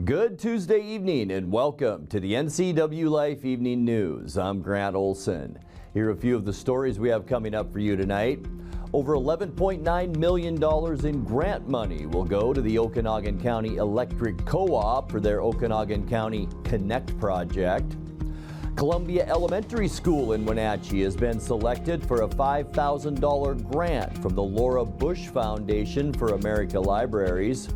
Good Tuesday evening and welcome to the NCWLIFE Evening News. I'm Grant Olson. Here are a few of the stories we have coming up for you tonight. Over $11.9 million in grant money will go to the Okanagan County Electric Co-op for their Okanagan County Connect project. Columbia Elementary School in Wenatchee has been selected for a $5,000 grant from the Laura Bush Foundation for America Libraries.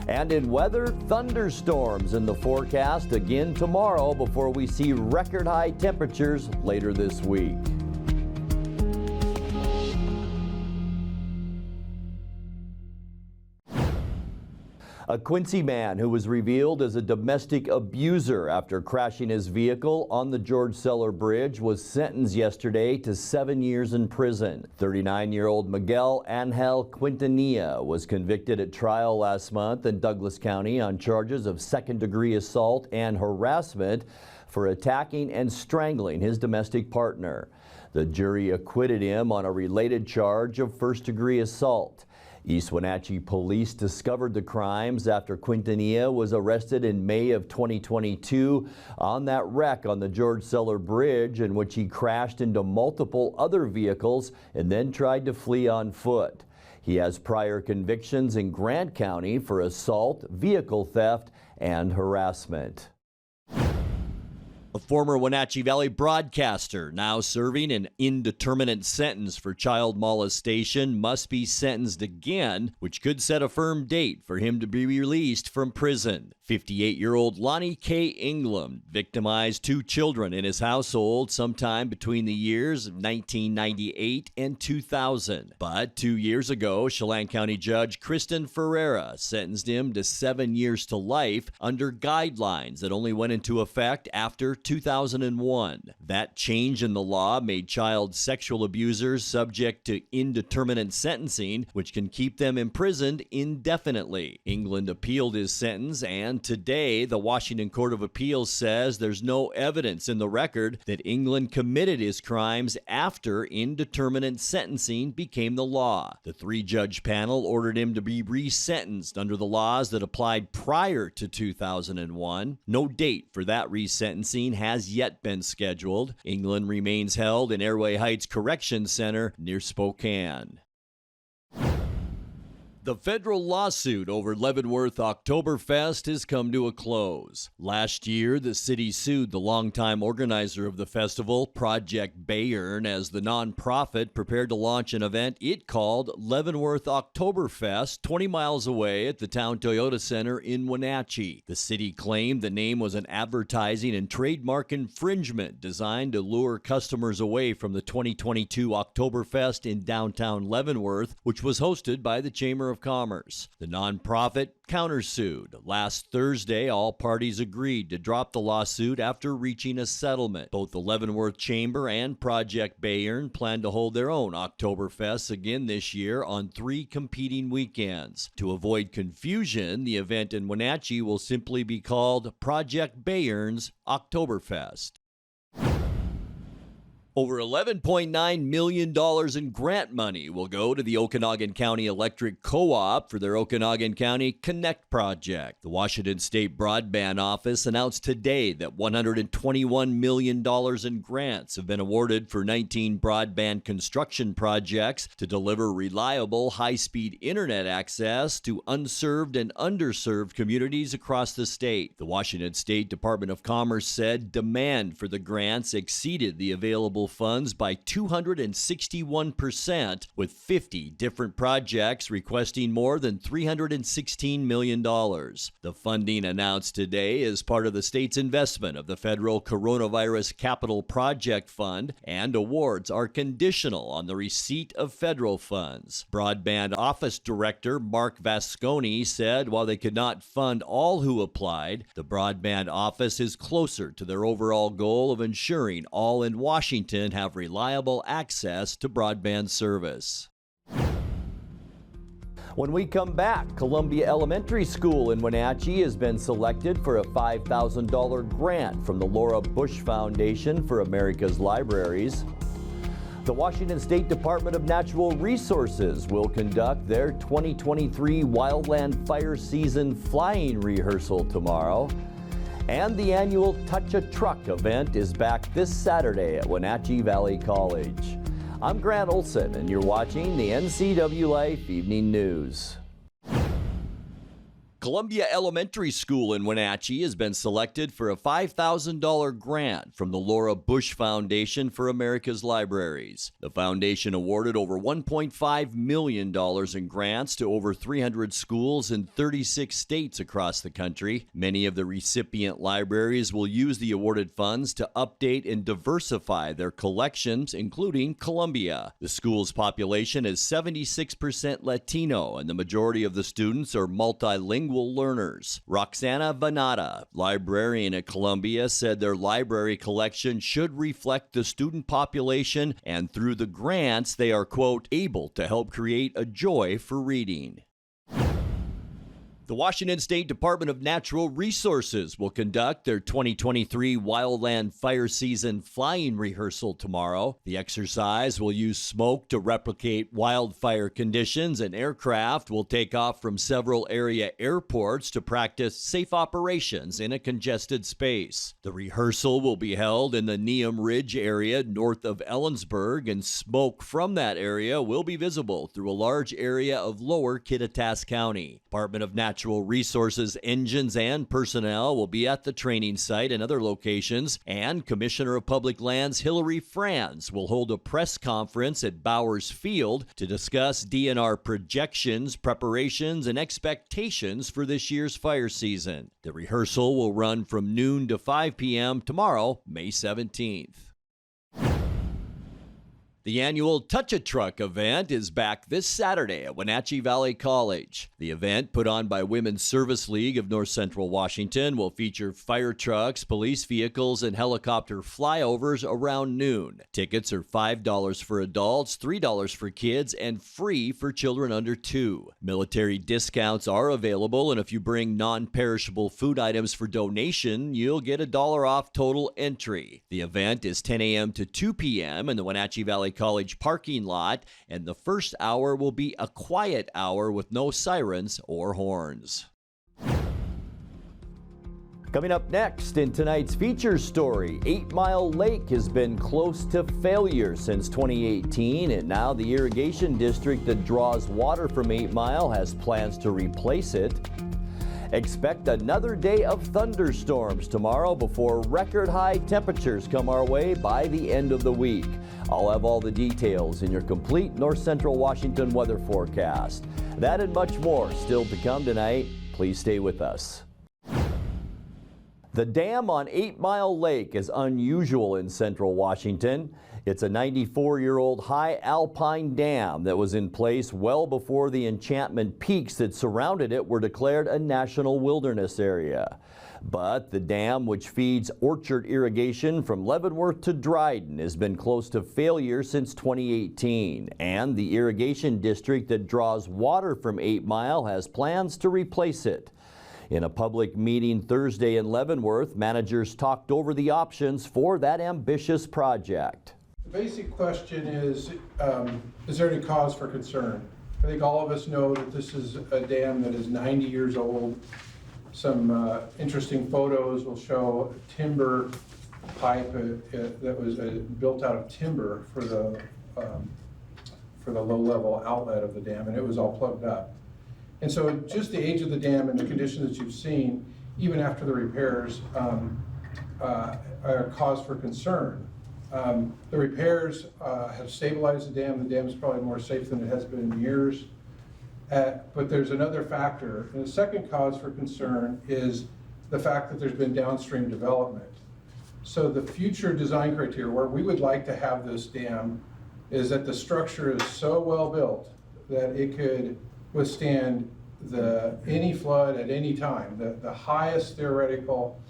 And in weather, thunderstorms in the forecast again tomorrow before we see record high temperatures later this week. A Quincy man who was revealed as a domestic abuser after crashing his vehicle on the George Sellar Bridge was sentenced yesterday to 7 years in prison. 39-year-old Miguel Angel Quintanilla was convicted at trial last month in Douglas County on charges of second-degree assault and harassment for attacking and strangling his domestic partner. The jury acquitted him on a related charge of first-degree assault. East Wenatchee police discovered the crimes after Quintanilla was arrested in May of 2022 on that wreck on the George Sellar Bridge in which he crashed into multiple other vehicles and then tried to flee on foot. He has prior convictions in Grant County for assault, vehicle theft, and harassment. A former Wenatchee Valley broadcaster now serving an indeterminate sentence for child molestation must be sentenced again, which could set a firm date for him to be released from prison. 58-year-old Lonnie K. England victimized 2 children in his household sometime between the years of 1998 and 2000. But 2 years ago, Chelan County Judge Kristen Ferreira sentenced him to 7 years to life under guidelines that only went into effect after 2001. That change in the law made child sexual abusers subject to indeterminate sentencing, which can keep them imprisoned indefinitely. England appealed his sentence, and today the Washington Court of Appeals says there's no evidence in the record that England committed his crimes after indeterminate sentencing became the law. The 3-judge panel ordered him to be resentenced under the laws that applied prior to 2001. No date for that resentencing has yet been scheduled. England remains held in Airway Heights Correction Center near Spokane. The federal lawsuit over Leavenworth Oktoberfest has come to a close. Last year, the city sued the longtime organizer of the festival, Project Bayern, as the nonprofit prepared to launch an event it called Leavenworth Oktoberfest 20 miles away at the Town Toyota Center in Wenatchee. The city claimed the name was an advertising and trademark infringement designed to lure customers away from the 2022 Oktoberfest in downtown Leavenworth, which was hosted by the Chamber of Commerce. The nonprofit countersued. Last Thursday, all parties agreed to drop the lawsuit after reaching a settlement. Both the Leavenworth Chamber and Project Bayern plan to hold their own Oktoberfest again this year on 3 competing weekends. To avoid confusion, the event in Wenatchee will simply be called Project Bayern's Oktoberfest. Over $11.9 million in grant money will go to the Okanagan County Electric Co-op for their Okanagan County Connect project. The Washington State Broadband office announced today that $121 million in grants have been awarded for 19 broadband construction projects to deliver reliable, high-speed internet access to unserved and underserved communities across the state. The Washington State Department of Commerce said demand for the grants exceeded the available funds by 261%, with 50 different projects requesting more than $316 million. The funding announced today is part of the state's investment of the Federal Coronavirus Capital Project Fund, and awards are conditional on the receipt of federal funds. Broadband Office Director Mark Vasconi said while they could not fund all who applied, the Broadband Office is closer to their overall goal of ensuring all in Washington have reliable access to broadband service. When we come back, Columbia Elementary School in Wenatchee has been selected for a $5,000 grant from the Laura Bush Foundation for America's Libraries. The Washington State Department of Natural Resources will conduct their 2023 Wildland Fire Season flying rehearsal tomorrow. And the annual Touch a Truck event is back this Saturday at Wenatchee Valley College. I'm Grant Olson, and you're watching the NCWLIFE Evening News. Columbia Elementary School in Wenatchee has been selected for a $5,000 grant from the Laura Bush Foundation for America's Libraries. The foundation awarded over $1.5 million in grants to over 300 schools in 36 states across the country. Many of the recipient libraries will use the awarded funds to update and diversify their collections, including Columbia. The school's population is 76% Latino, and the majority of the students are multilingual learners. Roxana Vanata, librarian at Columbia, said their library collection should reflect the student population, and through the grants, they are, quote, able to help create a joy for reading. The Washington State Department of Natural Resources will conduct their 2023 Wildland Fire Season flying rehearsal tomorrow. The exercise will use smoke to replicate wildfire conditions, and aircraft will take off from several area airports to practice safe operations in a congested space. The rehearsal will be held in the Neum Ridge area north of Ellensburg, and smoke from that area will be visible through a large area of lower Kittitas County. Department of Natural Resources engines and personnel will be at the training site and other locations, and Commissioner of Public Lands Hillary Franz will hold a press conference at Bowers Field to discuss DNR projections, preparations, and expectations for this year's fire season. The rehearsal will run from noon to 5 p.m. tomorrow, May 17th. The annual Touch a Truck event is back this Saturday at Wenatchee Valley College. The event, put on by Women's Service League of North Central Washington, will feature fire trucks, police vehicles, and helicopter flyovers around noon. Tickets are $5 for adults, $3 for kids, and free for children under 2. Military discounts are available, and if you bring non-perishable food items for donation, you'll get $1 off total entry. The event is 10 a.m. to 2 p.m. in the Wenatchee Valley College parking lot, and the first hour will be a quiet hour with no sirens or horns. Coming up next in tonight's feature story, 8 Mile Lake has been close to failure since 2018, and now the irrigation district that draws water from 8 Mile has plans to replace it. Expect another day of thunderstorms tomorrow before record high temperatures come our way by the end of the week. I'll have all the details in your complete North Central Washington weather forecast. That and much more still to come tonight. Please stay with us. The dam on 8 Mile Lake is unusual in central Washington. It's a 94-year-old high alpine dam that was in place well before the enchantment peaks that surrounded it were declared a national wilderness area. But the dam, which feeds orchard irrigation from Leavenworth to Dryden, has been close to failure since 2018. And the irrigation district that draws water from 8 Mile has plans to replace it. In a public meeting Thursday in Leavenworth, managers talked over the options for that ambitious project. The basic question is there any cause for concern? I think all of us know that this is a dam that is 90 years old. Some interesting photos will show a timber pipe that was built out of timber for the low-level outlet of the dam, and it was all plugged up. And so just the age of the dam and the conditions that you've seen, even after the repairs, are cause for concern. The repairs have stabilized the dam. The dam is probably more safe than it has been in years. But there's another factor. And the second cause for concern is the fact that there's been downstream development. So the future design criteria where we would like to have this dam is that the structure is so well built that it could withstand any flood at any time, the highest theoretical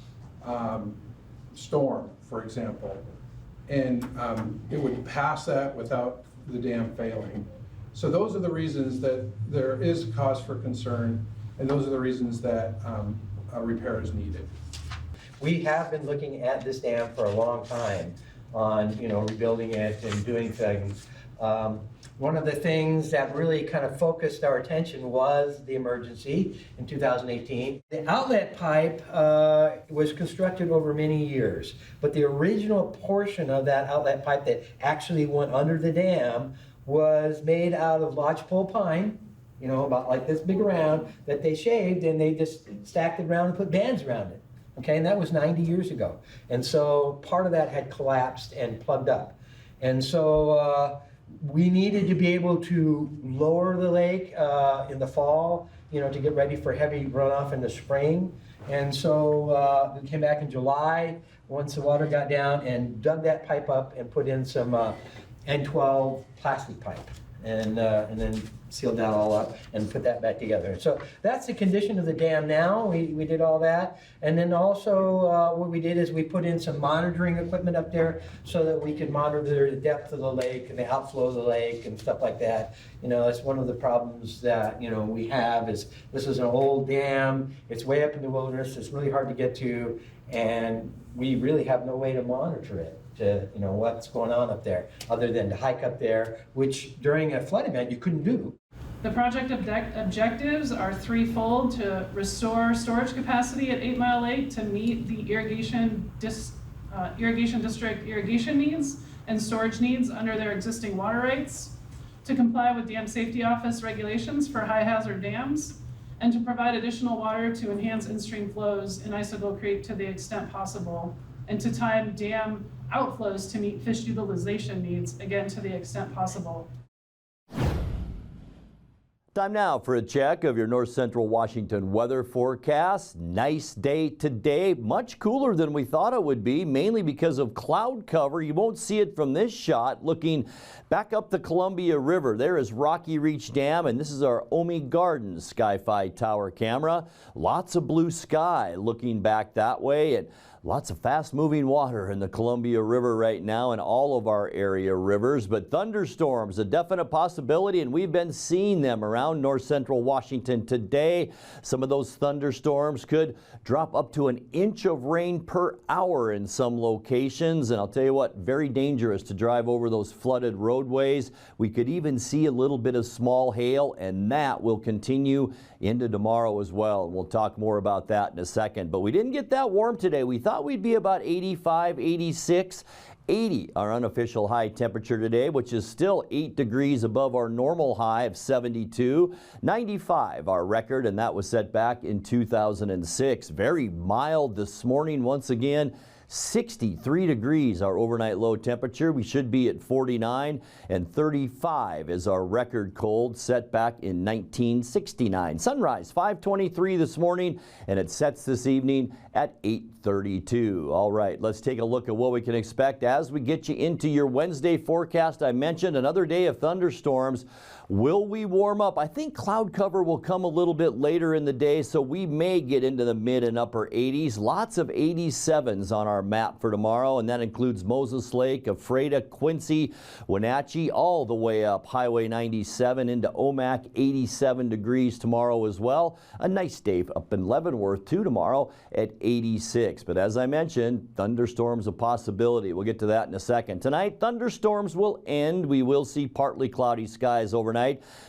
storm, for example. And it would pass that without the dam failing. So those are the reasons that there is cause for concern, and those are the reasons that a repair is needed. We have been looking at this dam for a long time. on, rebuilding it and doing things. One of the things that really kind of focused our attention was the emergency in 2018. The outlet pipe was constructed over many years, but the original portion of that outlet pipe that actually went under the dam was made out of lodgepole pine, about like this big around, that they shaved and they just stacked it around and put bands around it. Okay, and that was 90 years ago. And so part of that had collapsed and plugged up. And so we needed to be able to lower the lake in the fall, to get ready for heavy runoff in the spring. And so we came back in July, once the water got down, and dug that pipe up and put in some N12 plastic pipe. And then sealed that all up and put that back together. So that's the condition of the dam now. We did all that. And then also what we did is we put in some monitoring equipment up there so that we could monitor the depth of the lake and the outflow of the lake and stuff like that. That's one of the problems that, we have is this is an old dam. It's way up in the wilderness. It's really hard to get to. And we really have no way to monitor it, to what's going on up there, other than to hike up there, which during a flood event you couldn't do. The project objectives are threefold: to restore storage capacity at 8 Mile Lake to meet the irrigation district irrigation needs and storage needs under their existing water rights, to comply with Dam Safety Office regulations for high hazard dams, and to provide additional water to enhance in-stream flows in Icicle Creek to the extent possible, and to time dam outflows to meet fish utilization needs, again, to the extent possible. Time now for a check of your north central Washington weather forecast. Nice day today, much cooler than we thought it would be, mainly because of cloud cover. You won't see it from this shot. Looking back up the Columbia River, there is Rocky Reach Dam, and this is our Omi Gardens Sky-Fi Tower camera. Lots of blue sky looking back that way, and lots of fast-moving water in the Columbia River right now and all of our area rivers, but thunderstorms, a definite possibility, and we've been seeing them around north central Washington today. Some of those thunderstorms could drop up to an inch of rain per hour in some locations, and I'll tell you what, very dangerous to drive over those flooded roadways. We could even see a little bit of small hail, and that will continue into tomorrow as well. And we'll talk more about that in a second, but we didn't get that warm today. We thought we'd be about 85, 86, 80 our unofficial high temperature today, which is still 8 degrees above our normal high of 72. 95 our record, and that was set back in 2006. Very mild this morning once again. 63 degrees our overnight low temperature. We should be at 49, and 35 is our record cold set back in 1969. Sunrise 5:23 this morning, and it sets this evening at 8:32. All right, let's take a look at what we can expect as we get you into your Wednesday forecast. I mentioned another day of thunderstorms. Will we warm up? I think cloud cover will come a little bit later in the day, so we may get into the mid and upper 80s. Lots of 87s on our map for tomorrow, and that includes Moses Lake, Ephrata, Quincy, Wenatchee, all the way up Highway 97 into Omak. 87 degrees tomorrow as well. A nice day up in Leavenworth too tomorrow at 86. But as I mentioned, thunderstorms a possibility. We'll get to that in a second. Tonight, thunderstorms will end. We will see partly cloudy skies overnight.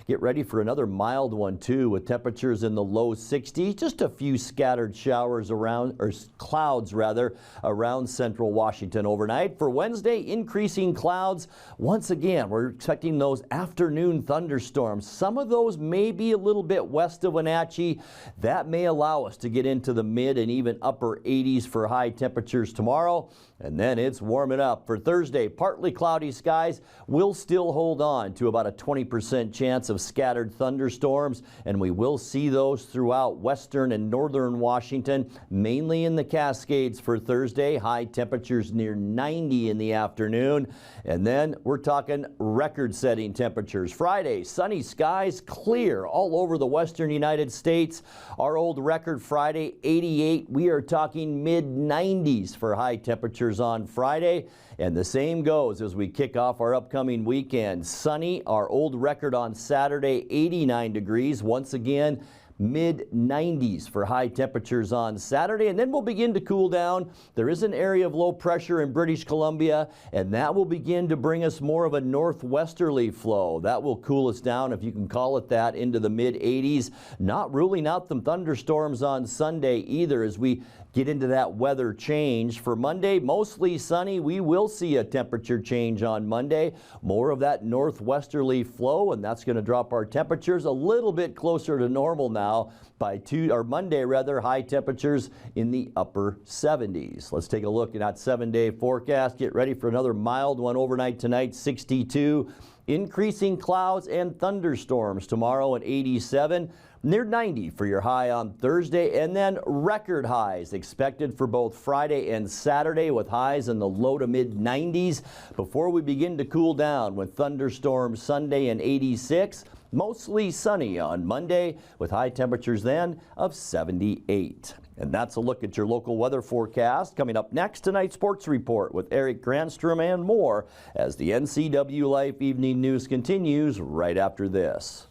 Get ready for another mild one too, with temperatures in the low 60s. Just a few scattered showers around, or clouds rather, around central Washington overnight. For Wednesday, increasing clouds. Once again, we're expecting those afternoon thunderstorms. Some of those may be a little bit west of Wenatchee. That may allow us to get into the mid and even upper 80s for high temperatures tomorrow. And then it's warming up. For Thursday, partly cloudy skies. We'll still hold on to about a 20% chance of scattered thunderstorms, and we will see those throughout western and northern Washington, mainly in the Cascades for Thursday. High temperatures near 90 in the afternoon. And then we're talking record-setting temperatures. Friday, sunny skies, clear all over the western United States. Our old record Friday, 88. We are talking mid-90s for high temperatures on Friday, and the same goes as we kick off our upcoming weekend. Sunny, our old record on Saturday, 89 degrees. Once again, mid-90s for high temperatures on Saturday, and then we'll begin to cool down. There is an area of low pressure in British Columbia, and that will begin to bring us more of a northwesterly flow. That will cool us down, if you can call it that, into the mid-80s. Not ruling out some thunderstorms on Sunday either as we get into that weather change. For Monday, mostly sunny. We will see a temperature change on Monday. More of that northwesterly flow, and that's going to drop our temperatures a little bit closer to normal now. By Monday, high temperatures in the upper 70s. Let's take a look at that 7-day forecast. Get ready for another mild one overnight tonight, 62. Increasing clouds and thunderstorms tomorrow at 87. Near 90 for your high on Thursday, and then record highs expected for both Friday and Saturday with highs in the low to mid 90s before we begin to cool down with thunderstorms Sunday and 86. Mostly sunny on Monday with high temperatures then of 78. And that's a look at your local weather forecast. Coming up next, tonight's sports report with Eric Granstrom and more as the NCWLIFE Evening News continues right after this.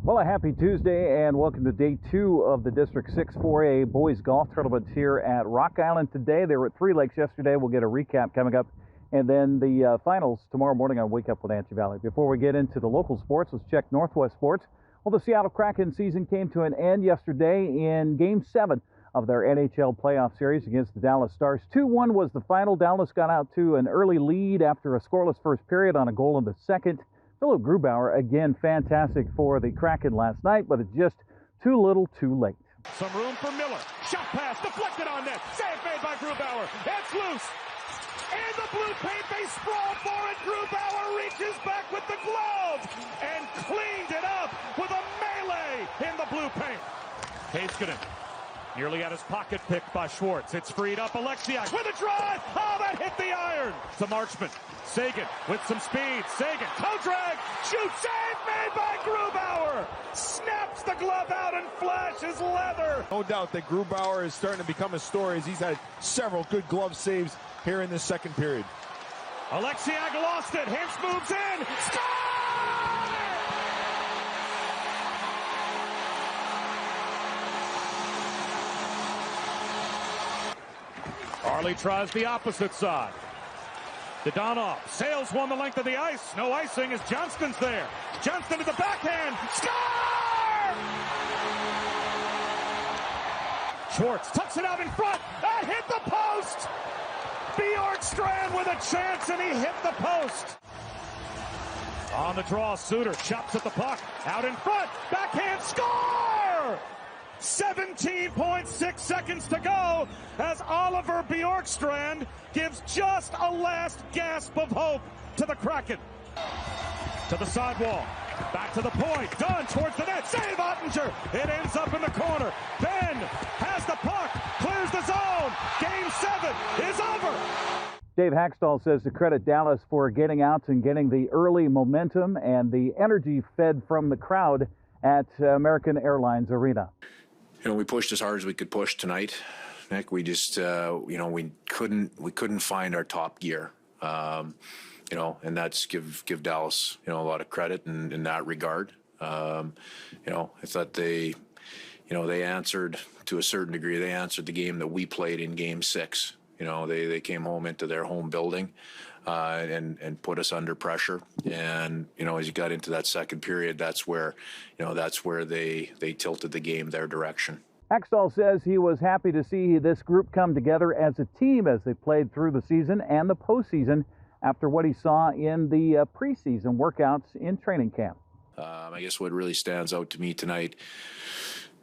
Well, a happy Tuesday and welcome to day 2 of the District 6 4A Boys Golf Tournament here at Rock Island today. They were at 3 Lakes yesterday. We'll get a recap coming up. And then the finals tomorrow morning on Wake Up Wenatchee Valley. Before we get into the local sports, let's check Northwest sports. Well, the Seattle Kraken season came to an end yesterday in Game 7 of their NHL playoff series against the Dallas Stars. 2-1 was the final. Dallas got out to an early lead after a scoreless first period on a goal in the second. Philip Grubauer, again, fantastic for the Kraken last night, but it's just too little too late. Some room for Miller. Shot pass deflected on net. Save made by Grubauer. It's loose. And the blue paint, they sprawl for it. Grubauer reaches back with the glove and cleaned it up with a melee in the blue paint. Heiskanen nearly at his pocket picked by Schwartz. It's freed up. Alexiak with a drive. Oh, that hit the iron. To Marchment. Sagan with some speed. Sagan, co-drag, shoots, save made by Grubauer. Snaps the glove out and flashes leather. No doubt that Grubauer is starting to become a story as he's had several good glove saves here in this second period. Alexiak lost it. Hintz moves in. Score! Harley tries the opposite side. Dadonov sails one the length of the ice. No icing as Johnston's there. Johnston to the backhand. Score! Schwartz tucks it out in front. That hit the post. Bjorkstrand with a chance, and he hit the post. On the draw, Suter chops at the puck. Out in front. Backhand. Score! 17.6 seconds to go as Oliver Bjorkstrand gives just a last gasp of hope to the Kraken. To the sidewall, back to the point, done towards the net, save Ottinger, it ends up in the corner. Ben has the puck, clears the zone, Game 7 is over. Dave Hackstall says to credit Dallas for getting out and getting the early momentum and the energy fed from the crowd at American Airlines Arena. You know, we pushed as hard as we could push tonight, Nick. We just, we couldn't find our top gear, and that's give Dallas, a lot of credit in that regard. I thought they answered to a certain degree. They answered the game that we played in Game 6. They came home into their home building and put us under pressure. And, as you got into that second period, that's where they tilted the game their direction. Hackstall says he was happy to see this group come together as a team as they played through the season and the postseason after what he saw in the preseason workouts in training camp. I guess what really stands out to me tonight,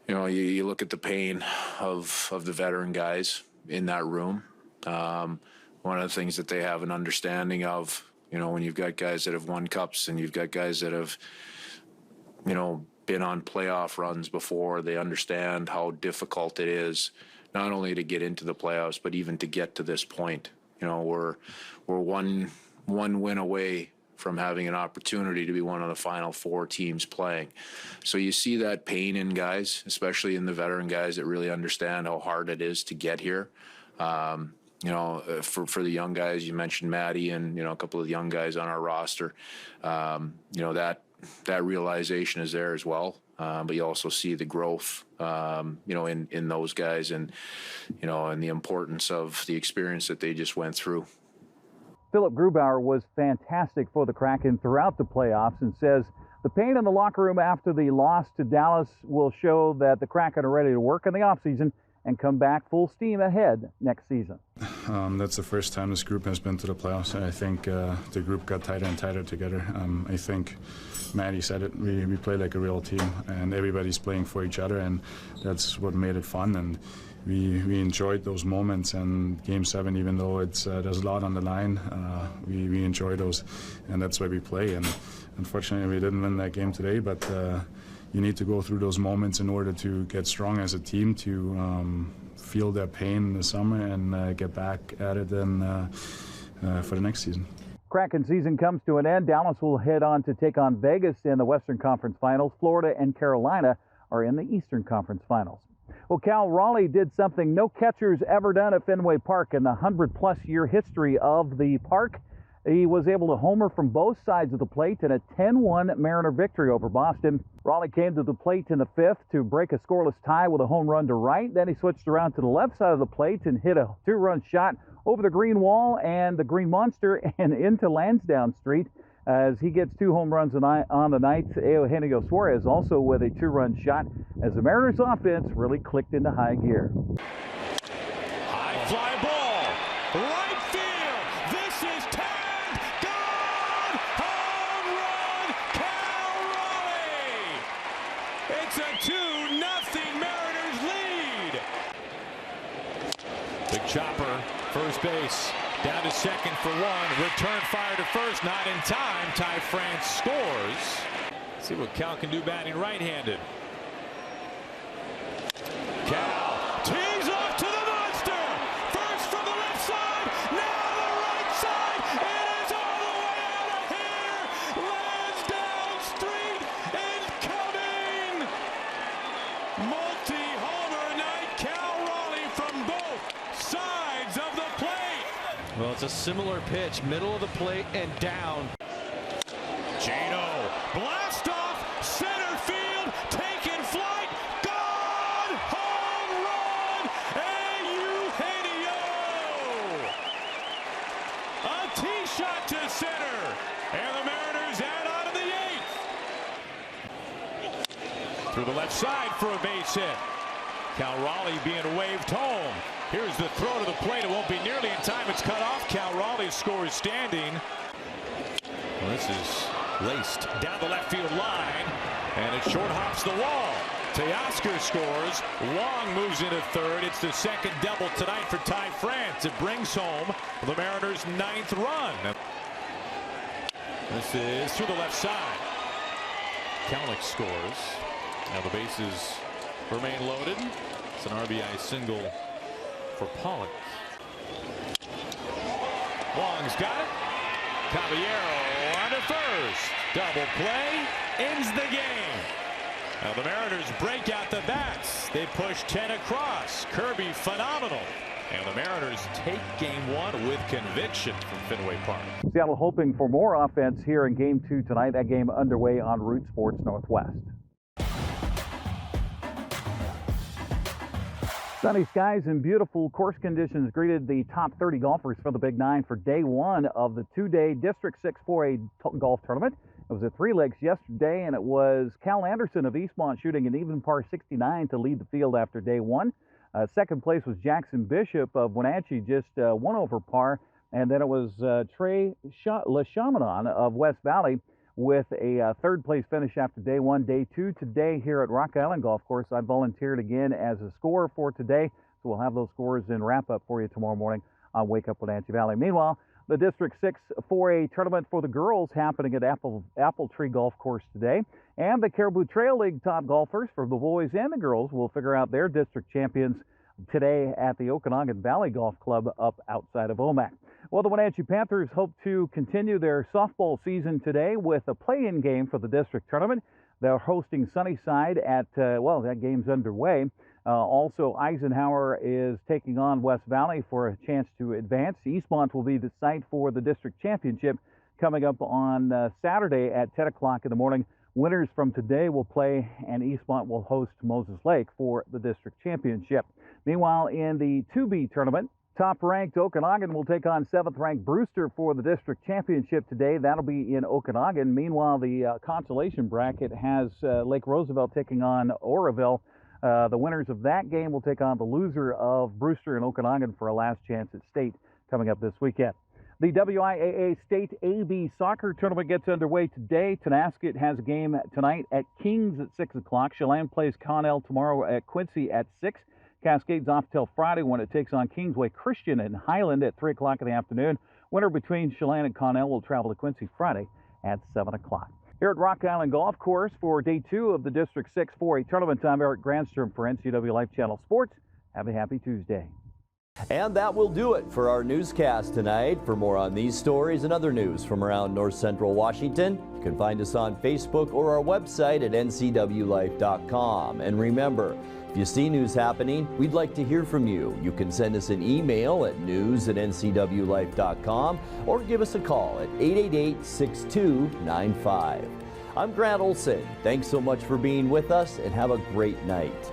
you look at the pain of the veteran guys in that room. One of the things that they have an understanding of, when you've got guys that have won cups and you've got guys that have, been on playoff runs before, they understand how difficult it is not only to get into the playoffs, but even to get to this point. We're one win away from having an opportunity to be one of the final 4 teams playing. So you see that pain in guys, especially in the veteran guys that really understand how hard it is to get here. For the young guys, you mentioned Maddie and, a couple of young guys on our roster, that realization is there as well. but you also see the growth, in those guys, and the importance of the experience that they just went through. Philip Grubauer was fantastic for the Kraken throughout the playoffs and says the pain in the locker room after the loss to Dallas will show that the Kraken are ready to work in the offseason and come back full steam ahead next season. That's the first time this group has been to the playoffs. I think the group got tighter and tighter together. I think Maddie said it, we play like a real team, and everybody's playing for each other, and that's what made it fun. And we enjoyed those moments. And Game 7, even though there's a lot on the line, we enjoy those, and that's why we play. And unfortunately, we didn't win that game today, but you need to go through those moments in order to get strong as a team, to feel that pain in the summer and get back at it for the next season. Kraken season comes to an end. Dallas will head on to take on Vegas in the Western Conference Finals. Florida and Carolina are in the Eastern Conference Finals. Well, Cal Raleigh did something no catcher's ever done at Fenway Park in the 100-plus year history of the park. He was able to homer from both sides of the plate in a 10-1 Mariner victory over Boston. Raleigh came to the plate in the fifth to break a scoreless tie with a home run to right. Then he switched around to the left side of the plate and hit a two-run shot over the green wall and the Green Monster and into Lansdowne Street as he gets 2 home runs on the night. Eugenio Suarez also with a 2-run shot as the Mariners offense really clicked into high gear. High fly ball, right field. This is tagged, gone, home run, Cal Raleigh. It's a 2-0 Mariners lead. Big chopper, first base, down to second for 1. Return fire to first, not in time. Ty France scores. Let's see what Cal can do batting right-handed. Cal tees off to the monster. First from the left side, now the right side. It is all the way out of here. Lansdowne Street is coming. Multi-homer night. Cal Raleigh from both sides of the plate. Well, it's a similar pitch, middle of the plate and down. Gino, blast off, center field, taking flight, gone, home run, and Eugenio. A tee shot to center, and the Mariners add on to the 8th. Through the left side for a base hit. Cal Raleigh being waved home. Here's the throw to the plate. It won't be nearly in time. It's cut off. Cal Raleigh scores standing. Well, this is laced down the left field line, and it short hops the wall. Teoscar scores. Wong moves into third. It's the second double tonight for Ty France. It brings home the Mariners' 9th run. This is through the left side. Kalnick scores. Now the bases remain loaded. It's an RBI single for Pollock. Wong's got it. Caballero on to first. Double play ends the game. Now the Mariners break out the bats. They push 10 across. Kirby phenomenal. And the Mariners take Game 1 with conviction from Fenway Park. Seattle hoping for more offense here in Game 2 tonight. That game underway on Root Sports Northwest. Sunny skies and beautiful course conditions greeted the top 30 golfers for the Big Nine for day 1 of the 2-day District 6 4A golf tournament. It was at 3 legs yesterday, and it was Cal Anderson of Eastmont shooting an even par 69 to lead the field after day 1. Second place was Jackson Bishop of Wenatchee, just 1 over par. And then it was Trey LeChamanon of West Valley with a third place finish after day 1. Day 2 today here at Rock Island Golf Course. I volunteered again as a scorer for today, so we'll have those scores in wrap-up for you tomorrow morning on Wake Up Wenatchee Valley. Meanwhile, the District 6 4A tournament for the girls happening at Apple Tree Golf Course today. And the Caribou Trail League top golfers for the boys and the girls will figure out their district champions today at the Okanagan Valley Golf Club up outside of Omak. Well, the Wenatchee Panthers hope to continue their softball season today with a play-in game for the district tournament. They're hosting Sunnyside at, that game's underway. Also, Eisenhower is taking on West Valley for a chance to advance. Eastmont will be the site for the district championship coming up on Saturday at 10 o'clock in the morning Winners from today will play, and Eastmont will host Moses Lake for the district championship. Meanwhile, in the 2B tournament, top-ranked Okanagan will take on 7th-ranked Brewster for the district championship today. That'll be in Okanagan. Meanwhile, the consolation bracket has Lake Roosevelt taking on Oroville. The winners of that game will take on the loser of Brewster and Okanagan for a last chance at state coming up this weekend. The WIAA State AB Soccer Tournament gets underway today. Tonasket has a game tonight at Kings at 6 o'clock. Chelan plays Connell tomorrow at Quincy at 6. Cascades off till Friday when it takes on Kingsway Christian in Highland at 3 o'clock in the afternoon. Winner between Chelan and Connell will travel to Quincy Friday at 7 o'clock. Here at Rock Island Golf Course for Day 2 of the District 6 4A Tournament, I'm Eric Grandstrom for NCWLIFE Channel Sports. Have a happy Tuesday. And that will do it for our newscast tonight. For more on these stories and other news from around North Central Washington, you can find us on Facebook or our website at ncwlife.com. And remember, if you see news happening, we'd like to hear from you. You can send us an email at news@ncwlife.com or give us a call at 888-6295. I'm Grant Olson. Thanks so much for being with us and have a great night.